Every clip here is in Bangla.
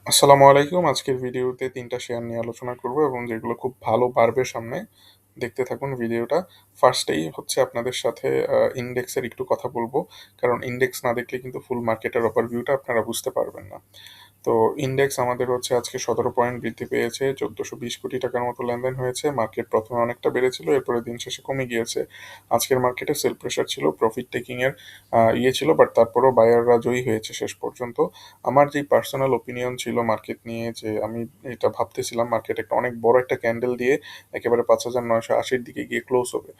আসসালামু আলাইকুম। আজকের ভিডিওতে ৩ টা শেয়ার নিয়ে আলোচনা করব এবং যেগুলো খুব ভালো বাড়বে সামনে। দেখতে থাকুন ভিডিওটা। ফার্স্টেই হচ্ছে আপনাদের সাথে ইনডেক্সের একটু কথা বলব। কারণ ইনডেক্স না দেখলে কিন্তু ফুল মার্কেটের ওভারভিউটা আপনারা বুঝতে পারবেন না। তো ইনডেক্স আমাদের হচ্ছে আজকে ১৭ পয়েন্ট বৃদ্ধি পেয়েছে। ১৪২০ কোটি টাকার মতো লেনদেন হয়েছে। মার্কেট প্রথমে অনেকটা বেড়েছিল, এরপরে দিন শেষে কমে গিয়েছে। আজকের মার্কেটে সেল প্রেশার ছিল, প্রফিট টেকিং এর ছিল, বাট তারপরেও বায়াররা জয়ী হয়েছে শেষ পর্যন্ত। আমার যেই পার্সোনাল ওপিনিয়ন ছিল মার্কেট নিয়ে, যে আমি এটা ভাবতেছিলাম মার্কেট একটা অনেক বড় একটা ক্যান্ডেল দিয়ে একেবারে ৫,৯৮০-র দিকে গিয়ে ক্লোজ হবে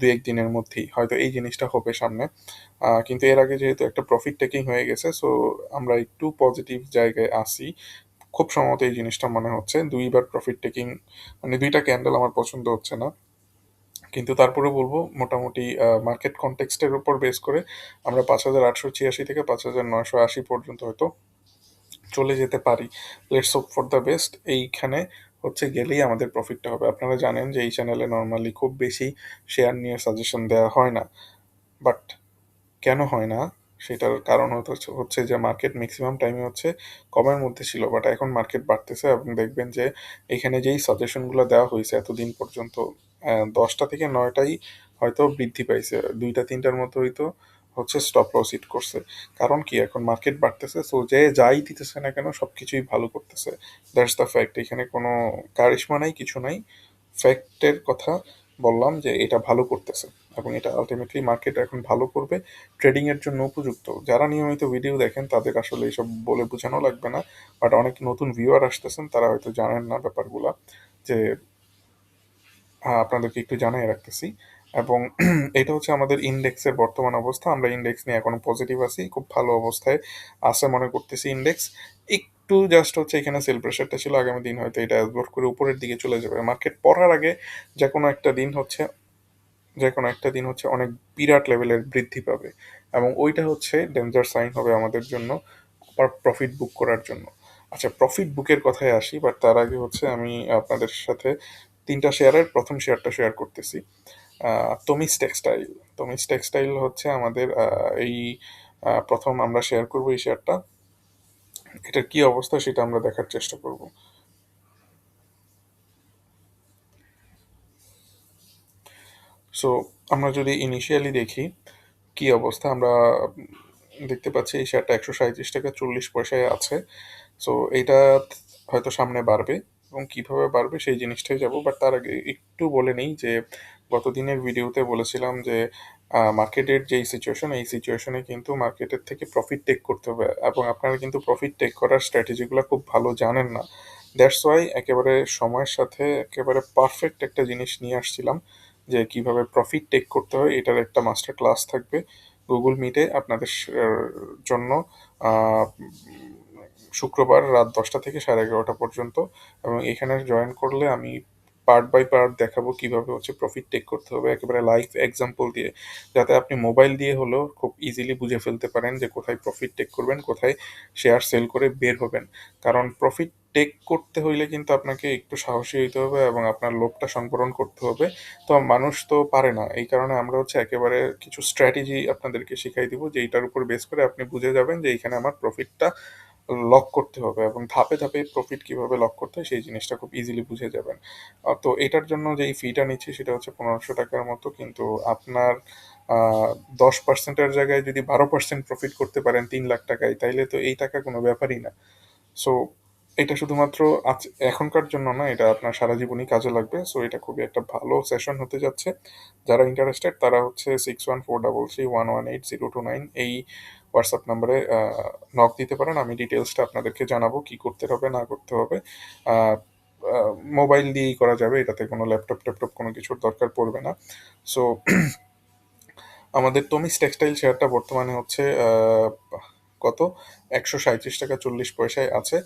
২-১ দিনের মধ্যেই। হয়তো এই জিনিসটা হবে সামনে। কিন্তু এর আগে যেহেতু একটা প্রফিট টেকিং হয়ে গেছে, সো আমরা একটু পজিটিভ জায়গায় আছি। খুব সম্ভবত এই জিনিসটা মনে হচ্ছে। ২ বার প্রফিট টেকিং, মানে ২ টা ক্যান্ডেল আমার পছন্দ হচ্ছে না। কিন্তু তারপরেও বলব মোটামুটি মার্কেট কনটেক্সট এর উপর বেস করে আমরা ৫,৮৮৬ থেকে ৫,৯৮০ পর্যন্ত হয়তো চলে যেতে পারি। Let's hope for the best. এইখানে হচ্ছে গেলেই আমাদের প্রফিটটা হবে। আপনারা জানেন যে এই চ্যানেলে নরমালি খুব বেশি শেয়ার নিয়ে সাজেশন দেওয়া হয় না। বাট কেন হয় না সেটার কারণ হচ্ছে যে মার্কেট ম্যাক্সিমাম টাইমে হচ্ছে কমের মধ্যে ছিল, বাট এখন মার্কেট বাড়তেছে এবং দেখবেন যে এখানে যেই সাজেশনগুলো দেওয়া হয়েছে এতদিন পর্যন্ত ১০টা থেকে ৯টাই হয়তো বৃদ্ধি পাইছে, ২টা ৩টার মতো হয়তো হচ্ছে স্টপ লস হিট করছে। কারণ কি, এখন মার্কেট বাড়তেছে, সো যে যাই দিতেছে না কেন সবকিছুই ভালো করতেছে। That's the fact. এখানে কোনো কারিশমা নাই, কিছু নাই। ফ্যাক্টের কথা বললাম যে এটা ভালো করতেছে এবং এটা আলটিমেটলি মার্কেট এখন ভালো করবে। ট্রেডিং এর জন্য উপযুক্ত। যারা নিয়মিত ভিডিও দেখেন তাদের আসলে এইসব বলে বোঝানো লাগবে না। বাট অনেক নতুন ভিউয়ার আসতেছেন, তারা হয়তো জানেন না ব্যাপারগুলা, যে আপনাদেরকে একটু জানাই রাখতেছি। এবং এটা হচ্ছে আমাদের ইন্ডেক্সের বর্তমান অবস্থা। আমরা ইন্ডেক্স নিয়ে এখনো পজিটিভ আছি, খুব ভালো অবস্থায় আছে মনে করতেছি ইন্ডেক্স। একটু জাস্ট হচ্ছে এখানে সেল প্রেশারটা ছিল, আগামী দিন হয়তো এটা অ্যাবজর্ব করে উপরের দিকে চলে যাবে। মার্কেট পড়ার আগে যে কোনো একটা দিন হচ্ছে যে কোনো একটা দিন হচ্ছে অনেক বিরাট লেভেলের বৃদ্ধি পাবে এবং ওইটা হচ্ছে ডেঞ্জার সাইন হবে আমাদের জন্য প্রফিট বুক করার জন্য। আচ্ছা, প্রফিট বুকের কথায় আসি, বাট তার আগে হচ্ছে আমি আপনাদের সাথে ৩টা শেয়ারের প্রথম শেয়ারটা শেয়ার করতেছি। তমিজ টেক্সটাইল। তমিজ টেক্সটাইল হচ্ছে আমাদের এই প্রথম আমরা শেয়ার করব এই শেয়ারটা। এটার কি অবস্থা সেটা আমরা দেখার চেষ্টা করব। সো আমরা যদি ইনিশিয়ালি দেখি কি অবস্থা, আমরা দেখতে পাচ্ছি এই শেয়ারটা ১৩৭ টাকা ৪০ পয়সায় আছে। সো এইটা হয়তো সামনে বাড়বে এবং কিভাবে বাড়বে সেই জিনিসটাই যাব। বাট তার আগে একটু বলে নেই যে গত দিনের ভিডিওতে বলেছিলাম যে মার্কেটের যেই সিচুয়েশন, এই সিচুয়েশনে কিন্তু মার্কেটের থেকে প্রফিট টেক করতে হবে এবং আপনারা কিন্তু প্রফিট টেক করার স্ট্র্যাটেজিগুলো খুব ভালো জানেন না। দ্যাটস ওয়াই একেবারে সময়ের সাথে একেবারে পারফেক্ট একটা জিনিস নিয়ে আসছিলাম, যে কিভাবে প্রফিট টেক করতে হয় এটার একটা মাস্টার ক্লাস থাকবে গুগল মিটে আপনাদের জন্য আহ, শুক্রবার রাত 10টা থেকে 11:30 পর্যন্ত। এবং এখানে জয়েন করলে আমি পার্ট বাই পার্ট দেখাবো কিভাবে হচ্ছে প্রফিট টেক করতে হবে, একেবারে লাইভ এক্সাম্পল দিয়ে, যাতে আপনি মোবাইল দিয়ে হলেও খুব ইজিলি বুঝে ফেলতে পারেন যে কোথায় প্রফিট টেক করবেন, কোথায় শেয়ার সেল করে বের হবেন। কারণ প্রফিট টেক করতে হইলে কিন্তু আপনাকে একটু সাহসী হইতে হবে এবং আপনার লোভটা সংবরণ করতে হবে। তো মানুষ তো পারে না, এই কারণে আমরা হচ্ছে একেবারে কিছু স্ট্র্যাটেজি আপনাদেরকে শিখাই দিব, যে এইটার উপর বেস করে আপনি বুঝে যাবেন যে এইখানে আমার প্রফিটটা লক করতে হবে এবং ধাপে ধাপে প্রফিট কিভাবে লক করতে হয় সেই জিনিসটা খুব ইজিলি বুঝে যাবেন। তো এটার জন্য যেই ফিটা নিচ্ছি সেটা হচ্ছে ১৫০০ টাকার মতো, কিন্তু আপনার আহ, 10%-এর জায়গায় যদি 12% প্রফিট করতে পারেন ৩ লাখ টাকায়, তাইলে তো এই টাকা কোনো ব্যাপারই না। সো এটা শুধুমাত্র এখনকার জন্য না, এটা আপনার সারা জীবনই কাজে লাগবে। সো এটা খুবই একটা ভালো সেশন হতে যাচ্ছে। যারা ইন্টারেস্টেড তারা হচ্ছে 614331180229 এই হোয়াটসঅ্যাপ নাম্বারে নক দিতে পারেন। আমি ডিটেলসটা আপনাদেরকে জানাবো কি করতে হবে না করতে হবে। মোবাইল দিয়েই করা যাবে, এটাতে কোনো ল্যাপটপ ট্যাপটপ কোনো কিছুর দরকার পড়বে না। সো আমাদের তমিজ টেক্সটাইল শেয়ারটা বর্তমানে হচ্ছে কত, ১৩৭ টাকা ৪০ পয়সায় আছে।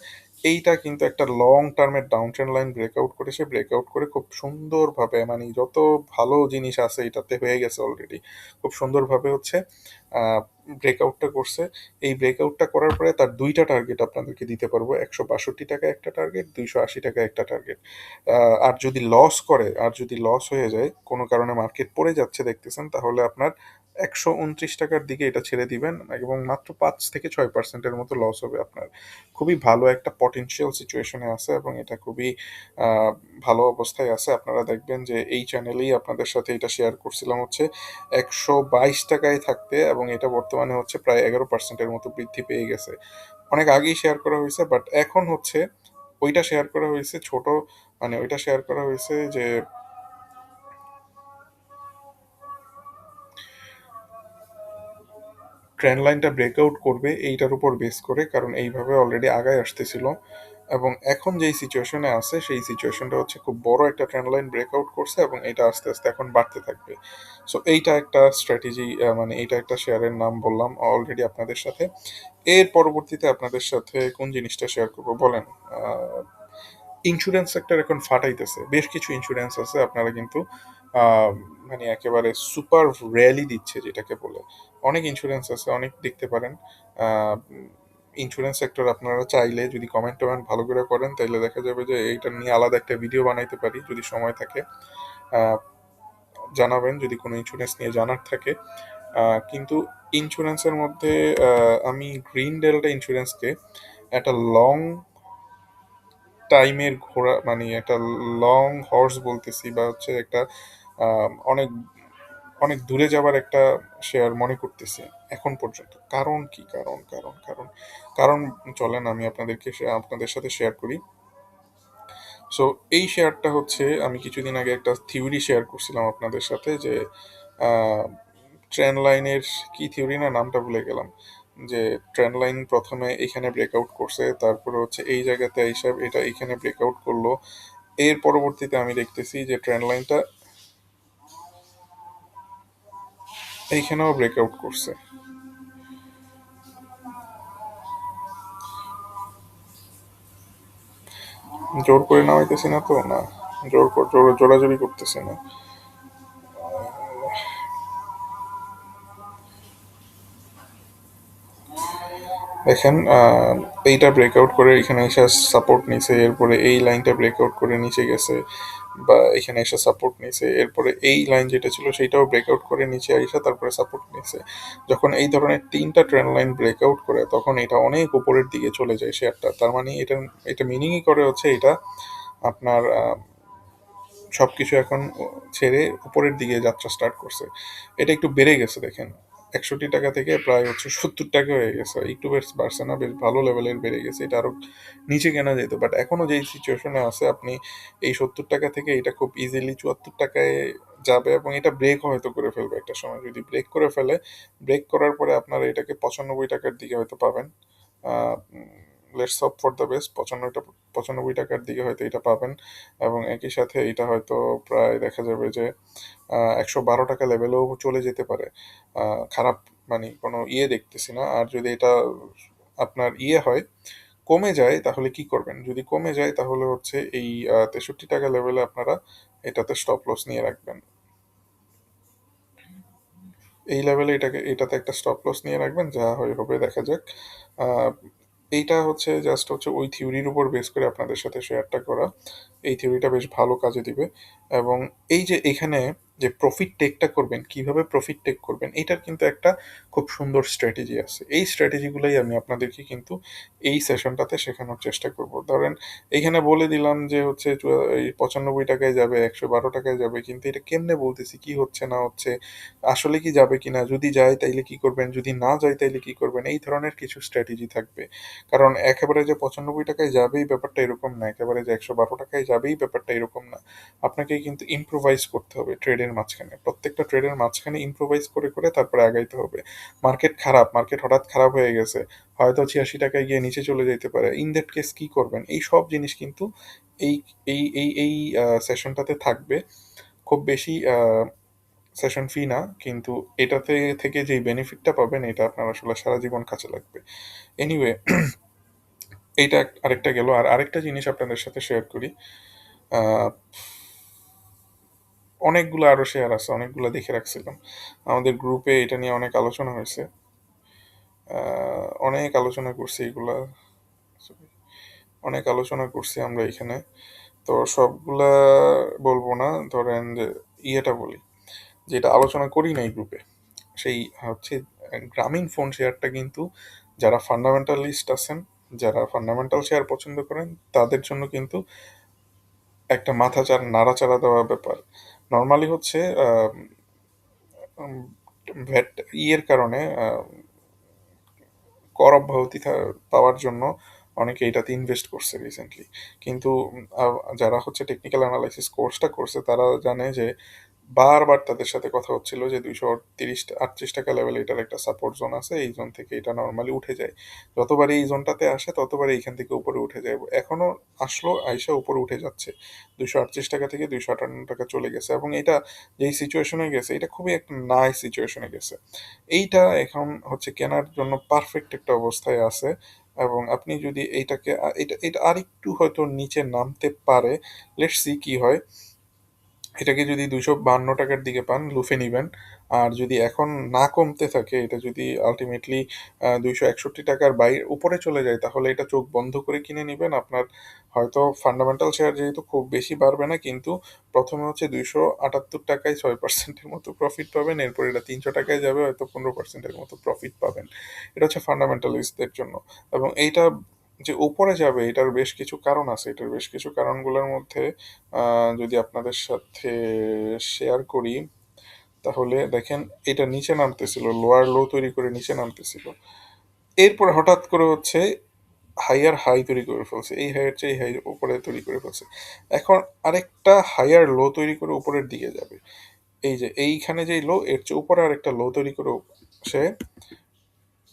এইটা কিন্তু একটা লং টার্মের ডাউন ট্রেন্ড লাইন ব্রেকআউট করেছে, ব্রেকআউট করে খুব সুন্দরভাবে, মানে যত ভালো জিনিস আছে এটাতে হয়ে গেছে অলরেডি, খুব সুন্দরভাবে হচ্ছে ব্রেকআউটটা করছে। এই ব্রেকআউটটা করার পরে তার 2টা টার্গেট আপনাদেরকে দিতে পারবো, ১৬২ টাকা একটা টার্গেট, ২৮০ টাকা একটা টার্গেট। আর যদি লস হয়ে যায় কোনো কারণে, মার্কেট পড়ে যাচ্ছে দেখতেছেন, তাহলে আপনার ৳১২৯ দিকে এটা ছেড়ে দিবেন এবং মাত্র ৫-৬% মতো লস হবে আপনার। খুবই ভালো একটা পটেনশিয়াল সিচুয়েশনে আছে এবং এটা খুবই আ ভালো অবস্থায় আছে। আপনারা দেখবেন যে এই চ্যানেলেই আপনাদের সাথে এটা শেয়ার করছিলাম হচ্ছে ৳১২২ থাকতে এবং এটা বর্তমানে হচ্ছে প্রায় ১১% এর মতো বৃদ্ধি পেয়ে গেছে। অনেক আগেই শেয়ার করা হইছে বাট এখন হচ্ছে ওইটা শেয়ার করা হইছে ছোট, মানে ওইটা শেয়ার করা হইছে যে ট্রেন্ড লাইনটা ব্রেকআউট করবে এইটার উপর বেস করে, কারণ এইভাবে অলরেডি আগায় আসতেছিল এবং এখন যেই সিচুয়েশনে আছে সেই সিচুয়েশনটা হচ্ছে খুব বড় একটা ট্রেন্ড লাইন ব্রেকআউট করছে এবং এটা আস্তে আস্তে এখন বাড়তে থাকবে। সো এইটা একটা স্ট্র্যাটেজি, মানে এইটা একটা শেয়ারের নাম বললাম অলরেডি আপনাদের সাথে। এর পরবর্তীতে আপনাদের সাথে কোন জিনিসটা শেয়ার করব বলেন? ইন্স্যুরেন্স সেক্টর এখন ফাটাইতেছে, বেশ কিছু ইন্স্যুরেন্স আছে আপনারা কিন্তু আহ, মানে একেবারে সুপার র্যালি দিচ্ছে যেটাকে বলে। অনেক ইন্স্যুরেন্স আছে, অনেক দেখতে পারেন। ইন্স্যুরেন্স সেক্টর আপনারা চাইলে যদি কমেন্ট টমেন্ট ভালো করে করেন তাহলে দেখা যাবে যে এইটা নিয়ে আলাদা একটা ভিডিও বানাইতে পারি যদি সময় থাকে। আহ, জানাবেন যদি কোনো ইন্স্যুরেন্স নিয়ে জানার থাকে। কিন্তু ইন্স্যুরেন্সের মধ্যে আমি গ্রিন ডেল্টা ইন্স্যুরেন্সকে একটা লং টাইমের ঘোড়া, মানে একটা লং হর্স বলতেছি, বা হচ্ছে একটা অনেক অনেক দূরে যাবার একটা শেয়ার মনে করতেছি এখন পর্যন্ত। কারণ কি? কারণ চলেন আমি আপনাদের সাথে শেয়ার করি। সো এই শেয়ারটা হচ্ছে আমি কিছুদিন আগে একটা থিওরি শেয়ার করছিলাম আপনাদের সাথে যে ট্রেন লাইনের কি থিওরি না নামটা ভুলে গেলাম, যে ট্রেন লাইন প্রথমে এখানে ব্রেকআউট করছে, তারপরে হচ্ছে এই জায়গাতে এইসব এটা এখানে ব্রেকআউট করলো, এর পরবর্তীতে আমি দেখতেছি যে ট্রেন লাইনটা এইখানেও ব্রেকআউট করছে। জোর করে নামাইতেছি না তো, না, জোরাজোরি করতেছি না। দেখেন এইটা ব্রেকআউট করে এখানে এসে সাপোর্ট নিছে, এরপরে এই লাইনটা ব্রেকআউট করে নিচে গেছে বা এখানে এসে সাপোর্ট নিছে, এরপরে এই লাইন যেটা ছিল সেটাও ব্রেকআউট করে নিচে আইসা তারপরে সাপোর্ট নিছে। যখন এই ধরনের তিনটা ট্রেন্ড লাইন ব্রেকআউট করে তখন এটা অনেক উপরের দিকে চলে যায় শেয়ারটা, তার মানে এটা এটা মিনিংই করে হচ্ছে এটা আপনার সবকিছু এখন ছেড়ে উপরের দিকে যাত্রা স্টার্ট করছে। এটা একটু বেড়ে গেছে দেখেন, ৳৬১ থেকে প্রায় হচ্ছে ৳৭০ হয়ে গেছে, একটু বেশ বাড়ছে না, বেশ ভালো লেভেলের বেড়ে গেছে। এটা আরো নিচে কেনা যেত বাট এখনো যেই সিচুয়েশনে আছে আপনি এই ৳৭০ থেকে এটা খুব ইজিলি ৳৭৪ যাবে এবং এটা ব্রেক হয়তো করে ফেলবে একটা সময়। যদি ব্রেক করে ফেলে, ব্রেক করার পরে আপনারা এটাকে ৳৯৫ দিকে হয়তো পাবেন। Let's hope for the best. ৯৫ টাকার দিকে হয়তো এটা পাবেন এবং একই সাথে এটা হয়তো প্রায় দেখা যাবে যে ৳১১২ লেভেলেও চলে যেতে পারে। খারাপ, মানে কোনো ইয়ে দেখতেছি না। আর যদি এটা আপনার ইয়ে হয়, কমে যায় তাহলে কি করবেন? যদি কমে যায় তাহলে হচ্ছে এই ৳৬৩ লেভেলে আপনারা এটাতে স্টপ লস নিয়ে রাখবেন। এই লেভেলে এটাতে একটা স্টপ লস নিয়ে রাখবেন, যা হয় হবে দেখা যাক। আহ, এইটা হচ্ছে জাস্ট হচ্ছে ওই থিওরির উপর বেস করে আপনাদের সাথে শেয়ারটা করা। এই থিওরিটা বেশ ভালো কাজে দিবে এবং এই যে এখানে যে প্রফিট টেকটা করবেন, কিভাবে প্রফিট টেক করবেন, এটার কিন্তু একটা খুব সুন্দর স্ট্র্যাটেজি আছে। এই স্ট্র্যাটেজিগুলোই আমি আপনাদেরকে কিন্তু এই সেশনটাতে শেখানোর চেষ্টা করব। ধরেন এখানে বলে দিলাম যে হচ্ছে এই ৳৯৫ যাবে, ৳১১২ যাবে, কিন্তু এটা কেমনে বলতেছি, কি হচ্ছে না হচ্ছে, আসলে কি যাবে কিনা, যদি যায় তাইলে কি করবেন, যদি না যায় তাইলে কি করবেন, এই ধরনের কিছু স্ট্র্যাটেজি থাকবে। কারণ একেবারে যে ৳৯৫ যাবেই ব্যাপারটা এরকম না, একেবারে যে ৳১১২ যাবেই ব্যাপারটা এরকম না। আপনাকে কিন্তু ইম্প্রোভাইজ করতে হবে ট্রেডের মাঝখানে, প্রত্যেকটা ট্রেডের মাঝখানে ইম্প্রোভাইজ করে করে তারপরে আগাইতে হবে। মার্কেট খারাপ, মার্কেট হঠাৎ খারাপ হয়ে গেছে, হয়তো ৳৮৬ গিয়ে নিচে চলে যেতে পারে, ইন দ্যাট কেস কি করবেন, এই সব জিনিস কিন্তু এই এই সেশনটাতে থাকবে। খুব বেশি সেশন ফি না, কিন্তু এটাতে থেকে যেই বেনিফিটটা পাবেন এটা আপনার আসলে সারা জীবন কাজে লাগবে। এনিওয়ে, এইটা আরেকটা গেল। আর আরেকটা জিনিস আপনাদের সাথে শেয়ার করি। আহ, অনেকগুলো আরো শেয়ার আছে, অনেকগুলো দেখে রাখছিলাম, আমাদের গ্রুপে এটা নিয়ে অনেক আলোচনা হয়েছে। অনেক আলোচনা করছি এগুলা, অনেক আলোচনা করছি আমরা এখানে। তো সবগুলা বলবো না, ধরেন যে ইয়েটা বলি, যেটা আলোচনা করি নাই গ্রুপে। সেই হচ্ছে গ্রামীণ ফোন শেয়ারটা কিন্তু যারা ফান্ডামেন্টালিস্ট আছেন, যারা ফান্ডামেন্টাল শেয়ার পছন্দ করেন, তাদের জন্য কিন্তু একটা মাথা নাড়াচাড়া দেওয়া ব্যাপার। নর্মালি হচ্ছে ভ্যাট ইয়ের কারণে কর অব্যাহতি পাওয়ার জন্য অনেকে এটাতে ইনভেস্ট করছে রিসেন্টলি। কিন্তু যারা হচ্ছে টেকনিক্যাল অ্যানালাইসিস কোর্সটা করছে তারা জানে যে বারবার তাদের সাথে কথা হচ্ছিল যে 238 টাকা লেভেলে এটার একটা সাপোর্ট জোন আছে, এই জোন থেকে এটা নর্মালি উঠে যায়। যতবার এই জোনটাতে আসে ততবার এইখান থেকে উপরে উঠে যায়, এখনো আসলো, আইসা উপরে উঠে যাচ্ছে। 238 টাকা থেকে 258 টাকা চলে গেছে, এবং এটা যেই সিচুয়েশনে গেছে এটা খুবই একটা নাইস সিচুয়েশনে গেছে। এইটা এখন হচ্ছে কেনার জন্য পারফেক্ট একটা অবস্থায় আছে। এবং আপনি যদি এইটাকে এটা এটা আরেকটু হয়তো নিচে নামতে পারে, লেটস সি কি হয়। এটাকে যদি 252 টাকার দিকে পান লুফে নিবেন। আর যদি এখন না কমতে থাকে, এটা যদি আলটিমেটলি 261 টাকার উপরে চলে যায়, তাহলে এটা চোখ বন্ধ করে কিনে নিবেন। আপনার হয়তো ফান্ডামেন্টাল শেয়ার যেহেতু খুব বেশি বাড়বে না, কিন্তু প্রথমে হচ্ছে 278 টাকায় 6%-এর মতো প্রফিট পাবেন, এরপর এটা 300 টাকায় যাবে, হয়তো 15%-এর মতো প্রফিট পাবেন। এটা হচ্ছে ফান্ডামেন্টালিস্টদের জন্য। এবং এইটা যে উপরে যাবে এটার বেশ কিছু কারণ আছে। এটার বেশ কিছু কারণগুলোর মধ্যে যদি আপনাদের সাথে শেয়ার করি, তাহলে দেখেন এটা নিচে নামতেছিল, লোয়ার লো তৈরি করে নিচে নামতেছিল, এরপর হঠাৎ করে হচ্ছে হাইয়ার হাই তৈরি করে ফেলছে, এই হাইয়ের চেয়ে এই হাই উপরে তৈরি করে ফেলছে। এখন আরেকটা হাইয়ার লো তৈরি করে উপরের দিকে যাবে। এই যে এইখানে যেই লো, এর চেয়ে উপরে আরেকটা লো তৈরি করে সে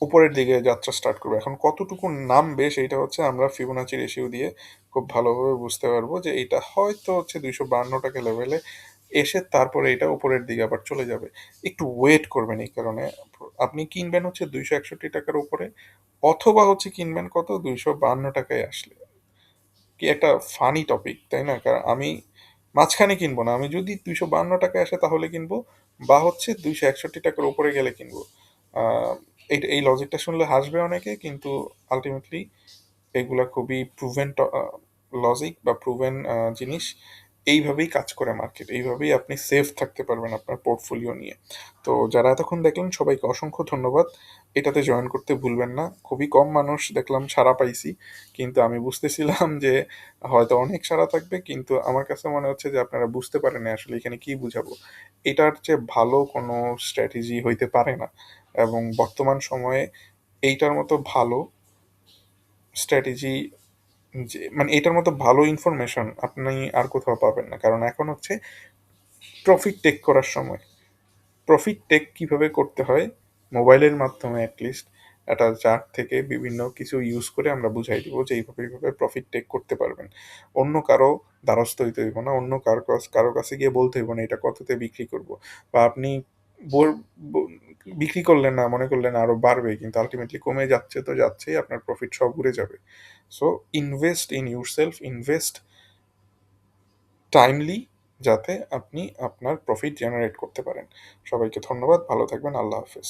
উপরের দিকে যাত্রা স্টার্ট করবে। এখন কতটুকু নামবে সেইটা হচ্ছে আমরা ফিবোনাচি রেশিও দিয়ে খুব ভালোভাবে বুঝতে পারবো যে এটা হয়তো হচ্ছে 252 টাকা লেভেলে এসে তারপরে এটা উপরের দিকে আবার চলে যাবে। একটু ওয়েট করবেন, এই কারণে আপনি কিনবেন হচ্ছে 261 টাকার উপরে, অথবা হচ্ছে কিনবেন কত, 252 টাকায় আসলে। কি একটা ফানি টপিক, তাই না? কারণ আমি মাঝখানে কিনবো না, আমি যদি 252 টাকায় আসে তাহলে কিনবো, বা হচ্ছে 261 টাকার উপরে গেলে কিনবো। আহ, এই লজিকটা শুনলে হাসবে অনেকে, কিন্তু আলটিমেটলি এগুলা খুবই প্রুভেন লজিক বা প্রুভেন জিনিস। এইভাবেই কাজ করে মার্কেট, এইভাবেই আপনি সেফ থাকতে পারবেন আপনার পোর্টফোলিও নিয়ে। তো যারা এতক্ষণ দেখলেন সবাইকে অসংখ্য ধন্যবাদ। এটাতে জয়েন করতে ভুলবেন না। খুবই কম মানুষ দেখলাম সাড়া পাইছি, কিন্তু আমি বুঝতেছিলাম যে হয়তো অনেক সাড়া থাকবে, কিন্তু আমার কাছে মনে হচ্ছে যে আপনারা বুঝতে পারেন না আসলে এখানে কি বুঝাবো। এটার চেয়ে ভালো কোনো স্ট্র্যাটেজি হইতে পারে না, এবং বর্তমান সময়ে এইটার মতো ভালো স্ট্র্যাটেজি, যে মানে এটার মতো ভালো ইনফরমেশন আপনি আর কোথাও পাবেন না। কারণ এখন হচ্ছে প্রফিট টেক করার সময়। প্রফিট টেক কিভাবে করতে হয় মোবাইলের মাধ্যমে অ্যাটলিস্ট একটা চার্ট থেকে বিভিন্ন কিছু ইউজ করে আমরা বুঝাই দিব যে এইভাবে এইভাবে প্রফিট টেক করতে পারবেন। অন্য কারো দ্বারস্থ হইতে হইব না, অন্য কারো কাছে গিয়ে বলতে হইব না এটা কততে বিক্রি করব। বা আপনি বিক্রি করলেন না, মনে করলেন আরো বাড়বে, কিন্তু আলটিমেটলি কমে যাচ্ছে, তো যাচ্ছেই, আপনার প্রফিট সব উড়ে যাবে। So invest in yourself, invest timely, যাতে আপনি আপনার প্রফিট জেনারেট করতে পারেন। সবাইকে ধন্যবাদ, ভালো থাকবেন, আল্লাহ হাফেজ।